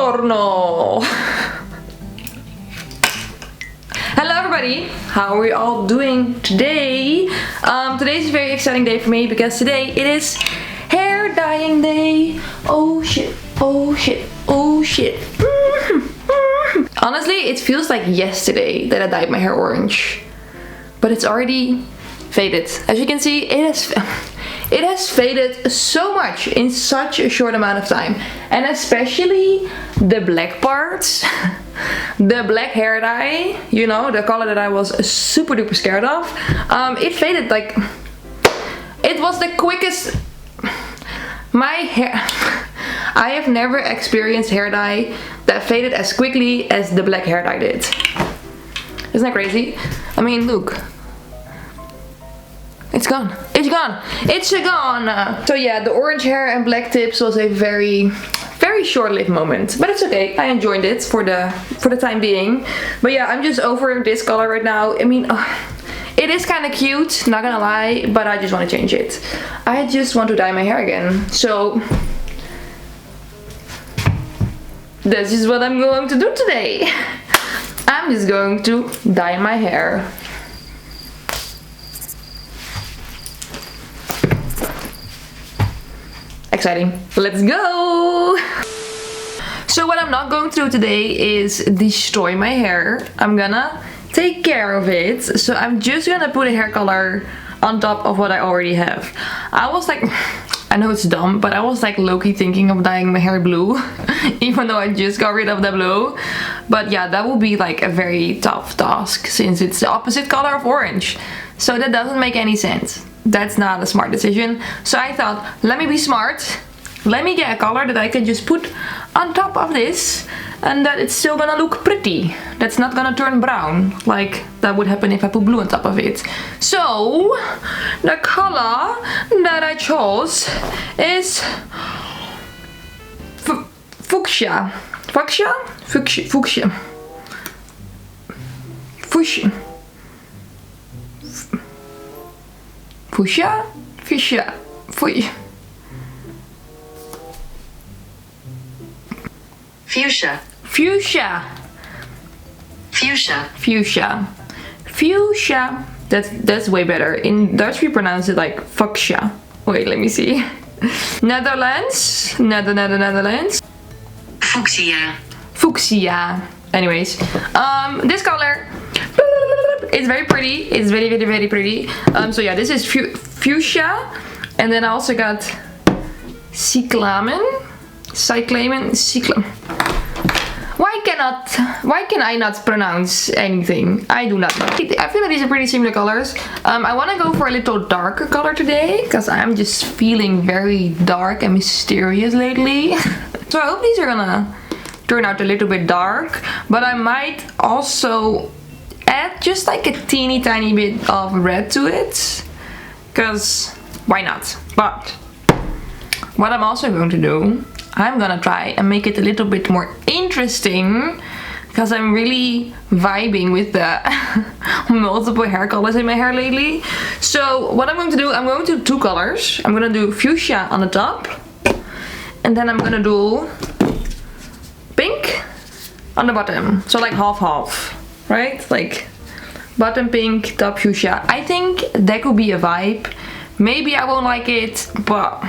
Buongiorno! Hello everybody! How are we all doing today? Today is a very exciting day for me because today it is hair dyeing day. Oh shit, oh shit, oh shit. Honestly, it feels like yesterday that I dyed my hair orange. But it's already faded. As you can see, it has faded so much in such a short amount of time. And especially the black parts. The black hair dye, you know, the color that I was super duper scared of. It faded like... It was the quickest... My hair... I have never experienced hair dye that faded as quickly as the black hair dye did. Isn't that crazy? I mean, look. It's gone. It's gone. It's gone. So yeah, the orange hair and black tips was a very short-lived moment, but it's okay. I enjoyed it for the time being. But yeah, I'm just over this color right now. I mean, it is kind of cute, not gonna lie, but I just want to change it. I just want to dye my hair again. So this is what I'm going to do today. I'm just going to dye my hair. Exciting. Let's go! So what I'm not going to do today is destroy my hair. I'm gonna take care of it. So I'm just gonna put a hair color on top of what I already have. I was like, I know it's dumb, but I was like low-key thinking of dyeing my hair blue. Even though I just got rid of the blue. But yeah, that will be like a very tough task since it's the opposite color of orange. So that doesn't make any sense. That's not a smart decision. So I thought, let me be smart. Let me get a color that I can just put on top of this and that it's still gonna look pretty. That's not gonna turn brown like that would happen if I put blue on top of it. So the color that I chose is fuchsia. Fuchsia? Fuchsia. Fuchsia. Fuchsia. Fuchsia? Fuchsia. Fuchsia. Fuchsia. Fuchsia. Fuchsia. Fuchsia. Fuchsia. That's way better. In Dutch we pronounce it like fuchsia. Wait, let me see. Netherlands. Netherlands. Fuchsia. Fuchsia. Anyways, this color, it's very pretty. It's very pretty. So yeah, this is fuchsia, and then I also got cyclamen. Why can I not pronounce anything? I do not know. I feel like these are pretty similar colors. I want to go for a little darker color today because I'm just feeling very dark and mysterious lately. So I hope these are gonna turn out a little bit dark, but I might also add just like a teeny tiny bit of red to it because why not? But what I'm also going to do, I'm gonna try and make it a little bit more interesting because I'm really vibing with the multiple hair colors in my hair lately. So what I'm going to do, I'm going to do two colors. I'm gonna do fuchsia on the top and then I'm gonna do pink on the bottom. So like half, right? Like bottom pink, top fuchsia. I think that could be a vibe. Maybe I won't like it, but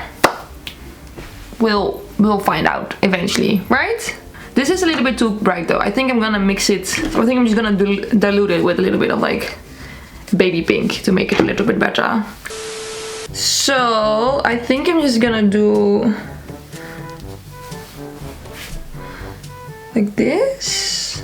we'll find out eventually, right? This is a little bit too bright though. I think I'm gonna mix it. I think I'm just gonna dilute it with a little bit of like baby pink to make it a little bit better. So I think I'm just gonna do like this.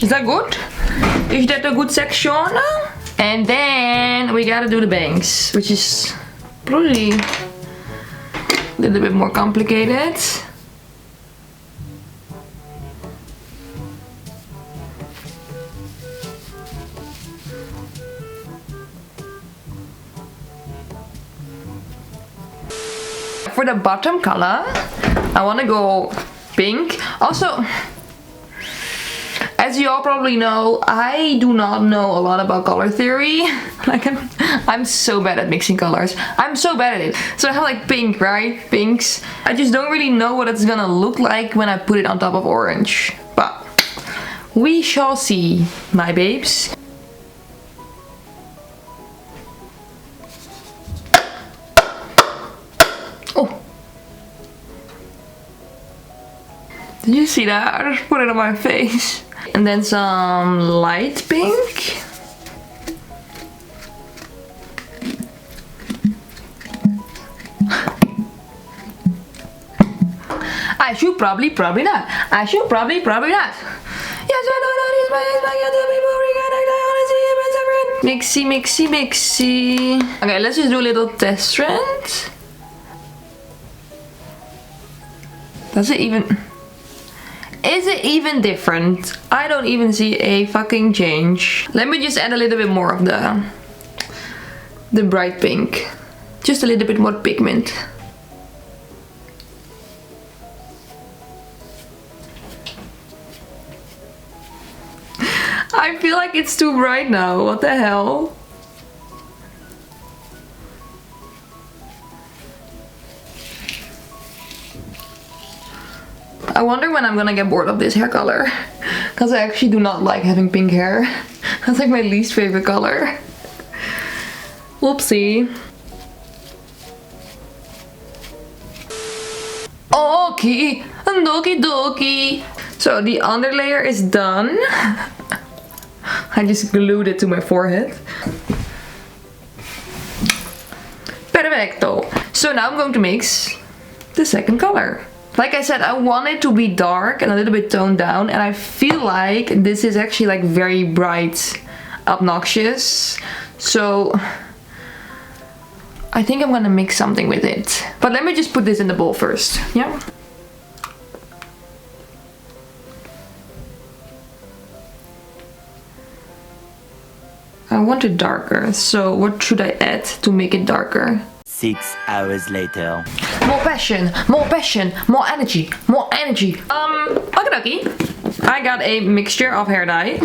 Is that good? Is that a good section? And then we gotta do the bangs, which is probably a little bit more complicated. For the bottom color, I want to go pink. Also, as As you all probably know, I do not know a lot about color theory. Like I'm so bad at mixing colors. I'm so bad at it. So I have like pink, right? Pinks. I just don't really know what it's gonna look like when I put it on top of orange. But we shall see, my babes. Oh. Did you see that? I just put it on my face. And then some light pink. I should probably not. I should probably not. Yes, I know that is my mixy, mixy, mixy. Okay, let's just do a little test run. Does it even... Is it even different? I don't even see a fucking change. Let me just add a little bit more of the bright pink. Just a little bit more pigment. I feel like it's too bright now. What the hell? I wonder when I'm gonna get bored of this hair color. Because I actually do not like having pink hair. That's like my least favorite color. Whoopsie. Okay, okie dokie. So the underlayer is done. I just glued it to my forehead. Perfecto. So now I'm going to mix the second color. Like I said, I want it to be dark and a little bit toned down, and I feel like this is actually like very bright, obnoxious. So I think I'm gonna mix something with it. But let me just put this in the bowl first, yeah? I want it darker, so what should I add to make it darker? 6 hours later. More passion, more energy, more energy. Okay. I got a mixture of hair dye.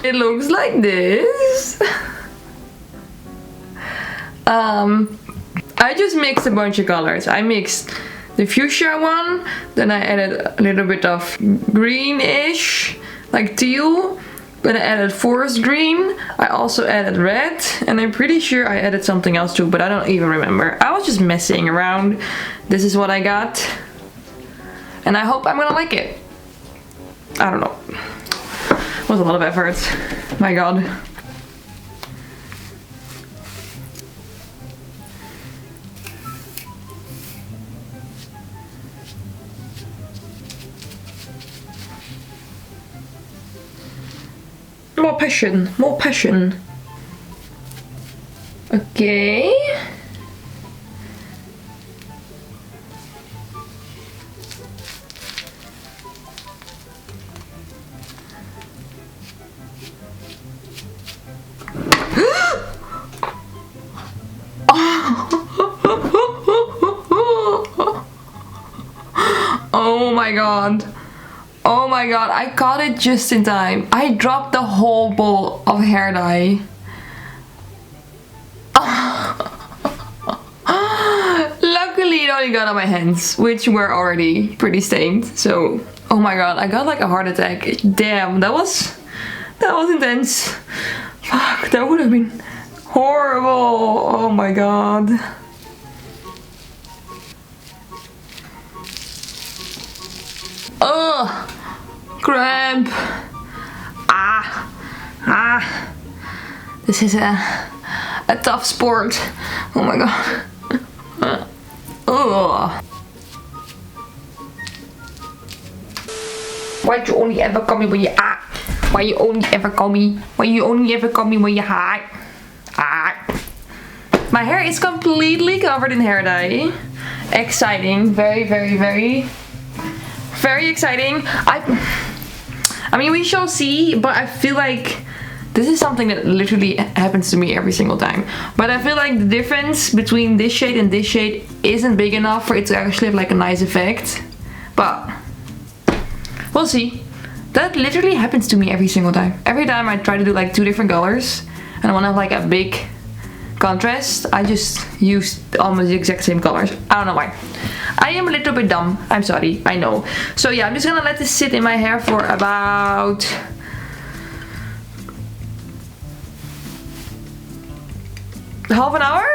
It looks like this. I just mixed a bunch of colors. I mixed the fuchsia one, then I added a little bit of greenish, like teal. Then I added forest green, I also added red, and I'm pretty sure I added something else too, but I don't even remember. I was just messing around. This is what I got. And I hope I'm gonna like it. I don't know. It was a lot of effort. My god. More passion, more passion. Okay. Oh my god. Oh my god, I caught it just in time. I dropped the whole bowl of hair dye. Luckily it only got on my hands, which were already pretty stained. So, oh my god, I got like a heart attack. Damn, that was intense. Fuck, that would have been horrible. Oh my god. Ugh, cramp. This is a tough sport. Oh my god. Ugh. Why'd you only ever call me when you're Why you only ever call me? Why you only ever call me when you're hot? My hair is completely covered in hair dye. Exciting. Very, very, very, very exciting. I mean, we shall see, but I feel like this is something that literally happens to me every single time. But I feel like the difference between this shade and this shade isn't big enough for it to actually have like a nice effect. But we'll see. That literally happens to me every single time. Every time I try to do like 2 different colors and I want to have like a big contrast, I just use almost the exact same colors. I don't know why. I am a little bit dumb. I'm sorry, I know. So yeah, I'm just gonna let this sit in my hair for about half an hour?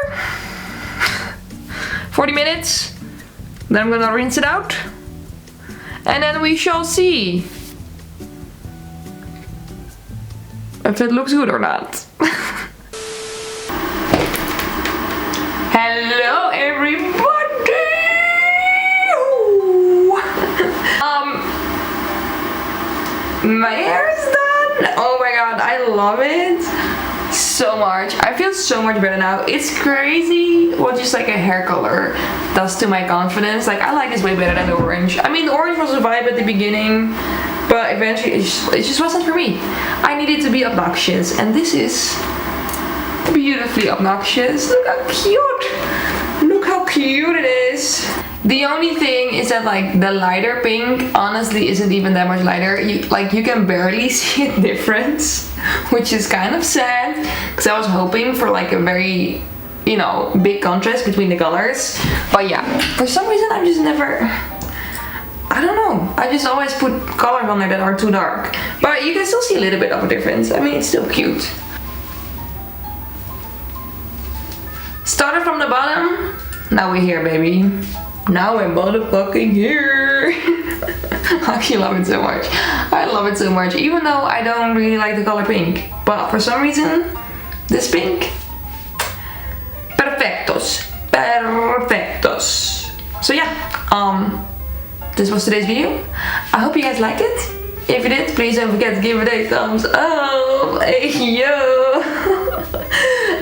40 minutes. Then I'm gonna rinse it out. And then we shall see if it looks good or not. Hello everybody! My hair is done. Oh my god, I love it so much. I feel so much better now. It's crazy what just like a hair color does to my confidence. Like I like this way better than the orange. I mean the orange was a vibe at the beginning, but eventually it just wasn't for me. I needed to be obnoxious, and this is beautifully obnoxious. Look how cute. Look how cute it is. The only thing is that like the lighter pink honestly isn't even that much lighter. You can barely see a difference, which is kind of sad because I was hoping for like a very, you know, big contrast between the colors. But yeah, for some reason I'm just never, I don't know, I just always put colors on there that are too dark. But you can still see a little bit of a difference. I mean, it's still cute. Started from the bottom, now we're here, baby. Now I'm motherfucking here. I actually love it so much. I love it so much, even though I don't really like the color pink. But for some reason, this pink, perfectos, perfectos. So yeah, this was today's video. I hope you guys liked it. If you did, please don't forget to give it a thumbs up. Hey yo.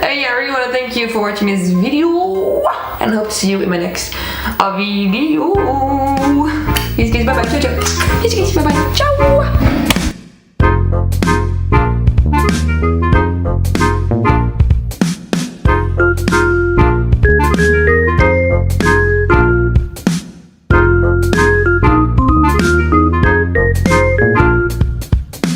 And yeah, I really want to thank you for watching this video, and I hope to see you in my next video. Kiss, kiss, bye bye, ciao, ciao. Kiss, kiss, bye bye, ciao.